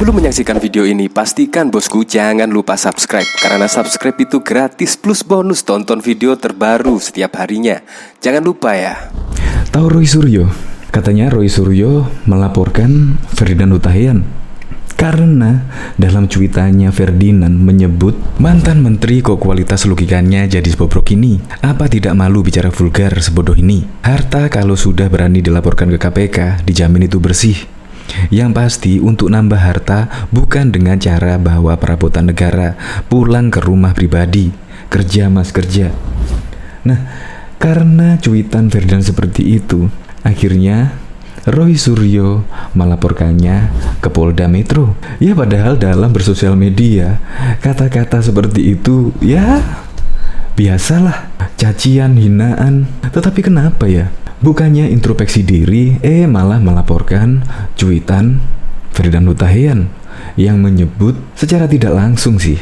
Sebelum menyaksikan video ini, pastikan bosku jangan lupa subscribe. Karena subscribe itu gratis plus bonus tonton video terbaru setiap harinya. Jangan lupa ya. Tahu Roy Suryo? Katanya Roy Suryo melaporkan Ferdinand Hutahian karena dalam cuitannya Ferdinand menyebut mantan menteri kok kualitas logikanya jadi sebobrok ini. Apa tidak malu bicara vulgar sebodoh ini? Harta kalau sudah berani dilaporkan ke KPK dijamin itu bersih. Yang pasti untuk nambah harta bukan dengan cara bawa perabotan negara pulang ke rumah pribadi. Kerja mas kerja. Nah, karena cuitan Ferdinand seperti itu, akhirnya Roy Suryo melaporkannya ke Polda Metro. Ya padahal dalam bersosial media kata-kata seperti itu ya biasalah, cacian, hinaan. Tetapi kenapa ya? Bukannya introspeksi diri, malah melaporkan cuitan Ferdinand Hutahian yang menyebut secara tidak langsung sih.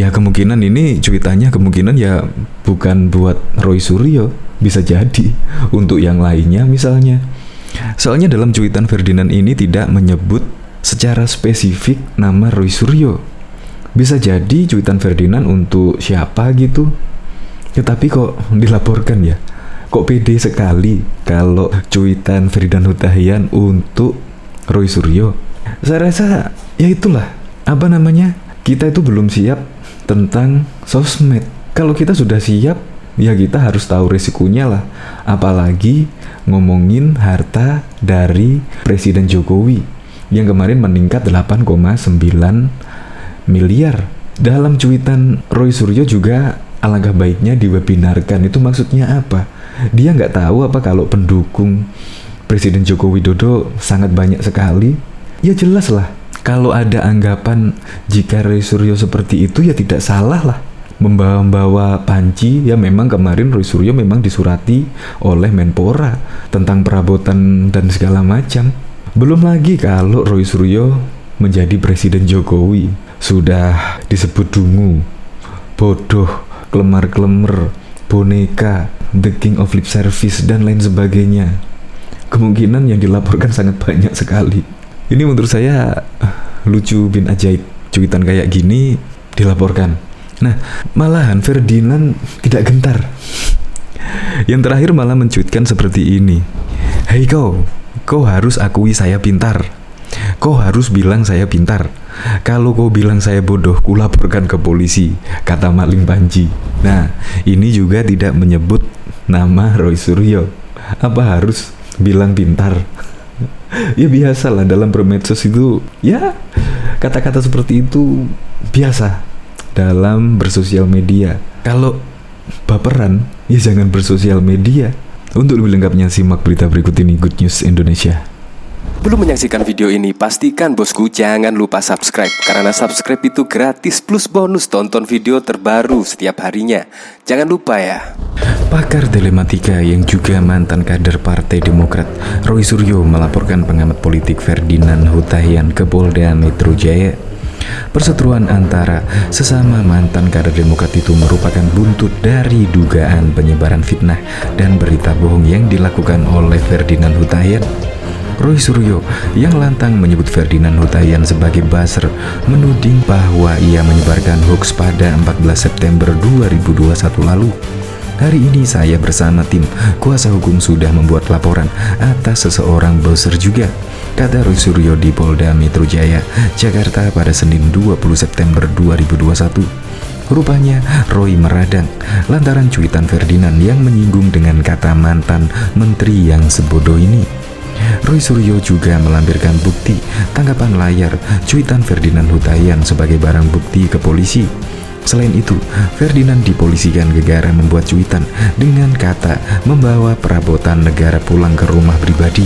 Ya kemungkinan ini cuitannya kemungkinan ya bukan buat Roy Suryo, bisa jadi untuk yang lainnya misalnya. Soalnya dalam cuitan Ferdinand ini tidak menyebut secara spesifik nama Roy Suryo. Bisa jadi cuitan Ferdinand untuk siapa gitu. Tetapi kok dilaporkan ya? Kok pede sekali kalau cuitan Ferdinand Hutahian untuk Roy Suryo? Saya rasa ya itulah, kita itu belum siap tentang sosmed. Kalau kita sudah siap, ya kita harus tahu resikonya lah. Apalagi ngomongin harta dari Presiden Jokowi yang kemarin meningkat 8,9 miliar. Dalam cuitan Roy Suryo juga alangkah baiknya diwebinarkan. Itu maksudnya apa? Dia nggak tahu apa kalau pendukung Presiden Joko Widodo sangat banyak sekali? Ya jelas lah, kalau ada anggapan jika Roy Suryo seperti itu ya tidak salah lah. Membawa-bawa panci, ya memang kemarin Roy Suryo memang disurati oleh Menpora tentang perabotan dan segala macam. Belum lagi kalau Roy Suryo menjadi Presiden Jokowi, sudah disebut dungu, bodoh, kelemar-kelemar, boneka, the king of lip service, dan lain sebagainya. Kemungkinan yang dilaporkan sangat banyak sekali. Ini menurut saya lucu bin ajaib, cuitan kayak gini dilaporkan. Nah, malahan Ferdinand tidak gentar. Yang terakhir malah mencuitkan seperti ini. Hei kau harus akui saya pintar. Kau harus bilang saya pintar. Kalau kau bilang saya bodoh, kulaporkan ke polisi, kata maling panci. Nah, ini juga tidak menyebut nama Roy Suryo. Apa harus bilang pintar? Ya biasalah dalam bermedsos itu, ya kata-kata seperti itu biasa dalam bersosial media. Kalau baperan, ya jangan bersosial media. Untuk lebih lengkapnya simak berita berikut ini, Good News Indonesia. Belum menyaksikan video ini, pastikan bosku jangan lupa subscribe. Karena subscribe itu gratis plus bonus tonton video terbaru setiap harinya. Jangan lupa ya. Pakar telematika yang juga mantan kader Partai Demokrat, Roy Suryo melaporkan pengamat politik Ferdinand Hutahian ke Polda Metro Jaya. Perseteruan antara sesama mantan kader Demokrat itu merupakan buntut dari dugaan penyebaran fitnah dan berita bohong yang dilakukan oleh Ferdinand Hutahian. Roy Suryo yang lantang menyebut Ferdinand Hutahian sebagai buzzer menuding bahwa ia menyebarkan hoax pada 14 September 2021 lalu. Hari ini saya bersama tim kuasa hukum sudah membuat laporan atas seseorang buzzer juga, kata Roy Suryo di Polda Metro Jaya, Jakarta pada Senin 20 September 2021. Rupanya Roy meradang lantaran cuitan Ferdinand yang menyinggung dengan kata mantan menteri yang sebodoh ini. Roy Suryo juga melampirkan bukti tangkapan layar cuitan Ferdinand Hutahian sebagai barang bukti ke polisi. Selain itu, Ferdinand dipolisikan gegara membuat cuitan dengan kata membawa perabotan negara pulang ke rumah pribadi.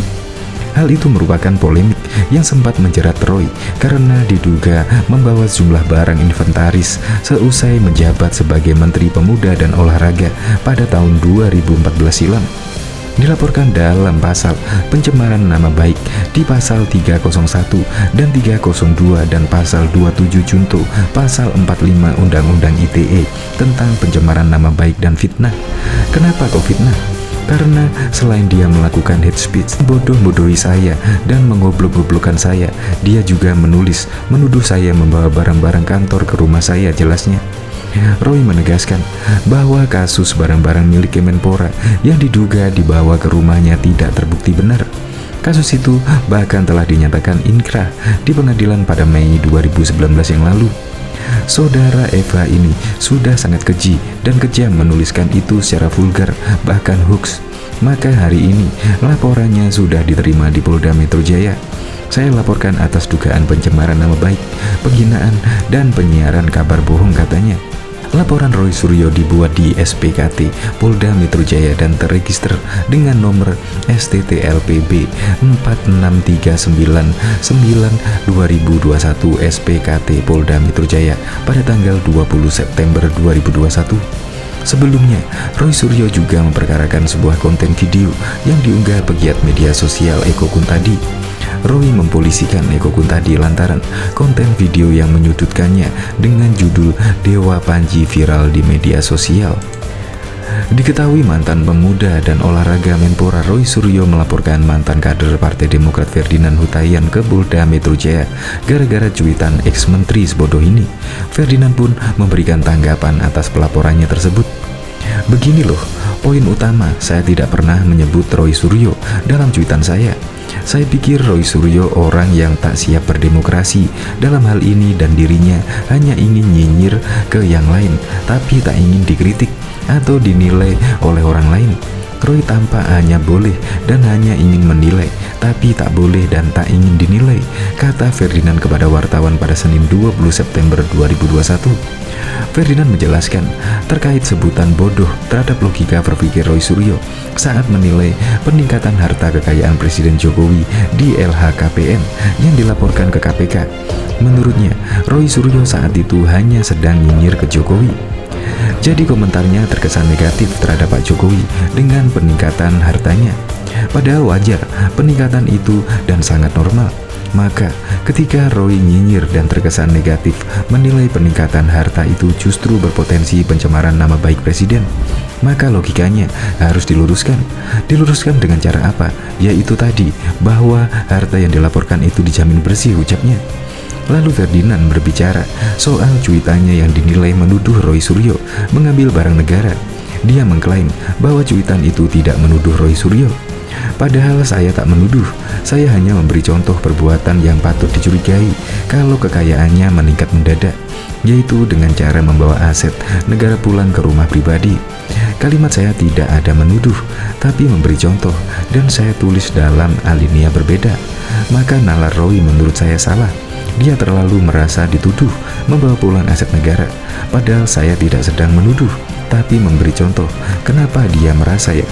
Hal itu merupakan polemik yang sempat menjerat Roy karena diduga membawa sejumlah barang inventaris seusai menjabat sebagai Menteri Pemuda dan Olahraga pada tahun 2014 silam. Dilaporkan dalam pasal pencemaran nama baik di pasal 301 dan 302 dan pasal 27 junto pasal 45 Undang-Undang ITE tentang pencemaran nama baik dan fitnah. Kenapa kok fitnah? Karena selain dia melakukan hate speech, bodoh-bodohi saya dan mengoblok-goblokkan saya, dia juga menuduh saya membawa barang-barang kantor ke rumah saya jelasnya. Roy menegaskan bahwa kasus barang-barang milik Kemenpora yang diduga dibawa ke rumahnya tidak terbukti benar. Kasus itu bahkan telah dinyatakan inkrah di pengadilan pada Mei 2019 yang lalu. Saudara Eva ini sudah sangat keji dan kejam menuliskan itu secara vulgar, bahkan hoax. Maka hari ini laporannya sudah diterima di Polda Metro Jaya. Saya laporkan atas dugaan pencemaran nama baik, penghinaan, dan penyiaran kabar bohong katanya. Laporan Roy Suryo dibuat di SPKT Polda Metro Jaya dan terregister dengan nomor STTLPB 46399/2021 SPKT Polda Metro Jaya pada tanggal 20 September 2021. Sebelumnya, Roy Suryo juga memperkarakan sebuah konten video yang diunggah pegiat media sosial Eko Kuntadi. Roy mempolisikan Eko Kuntadi lantaran konten video yang menyudutkannya dengan judul Dewa Panji viral di media sosial. Diketahui mantan pemuda dan olahraga Menpora Roy Suryo melaporkan mantan kader Partai Demokrat Ferdinand Hutahian ke Polda Metro Jaya gara-gara cuitan ex-menteri sebodoh ini. Ferdinand pun memberikan tanggapan atas pelaporannya tersebut. Begini loh, poin utama, saya tidak pernah menyebut Roy Suryo dalam cuitan saya. Saya pikir Roy Suryo orang yang tak siap berdemokrasi dalam hal ini dan dirinya hanya ingin nyinyir ke yang lain, tapi tak ingin dikritik atau dinilai oleh orang lain. Roy tampak hanya boleh dan hanya ingin menilai, tapi tak boleh dan tak ingin dinilai, kata Ferdinand kepada wartawan pada Senin 20 September 2021. Ferdinand menjelaskan terkait sebutan bodoh terhadap logika berpikir Roy Suryo saat menilai peningkatan harta kekayaan Presiden Jokowi di LHKPN yang dilaporkan ke KPK. Menurutnya, Roy Suryo saat itu hanya sedang nyinyir ke Jokowi. Jadi komentarnya terkesan negatif terhadap Pak Jokowi dengan peningkatan hartanya. Padahal wajar peningkatan itu dan sangat normal. Maka ketika Roy nyinyir dan terkesan negatif menilai peningkatan harta itu justru berpotensi pencemaran nama baik Presiden, maka logikanya harus diluruskan. Diluruskan dengan cara apa? Yaitu tadi, bahwa harta yang dilaporkan itu dijamin bersih, ucapnya. Lalu Ferdinand berbicara soal cuitannya yang dinilai menuduh Roy Suryo mengambil barang negara. Dia mengklaim bahwa cuitan itu tidak menuduh Roy Suryo. Padahal saya tak menuduh, saya hanya memberi contoh perbuatan yang patut dicurigai kalau kekayaannya meningkat mendadak, yaitu dengan cara membawa aset negara pulang ke rumah pribadi. Kalimat saya tidak ada menuduh, tapi memberi contoh, dan saya tulis dalam alinea berbeda. Maka nalar Roy menurut saya salah. Dia terlalu merasa dituduh membawa pulang aset negara, padahal saya tidak sedang menuduh, tapi memberi contoh. Kenapa dia merasa ya?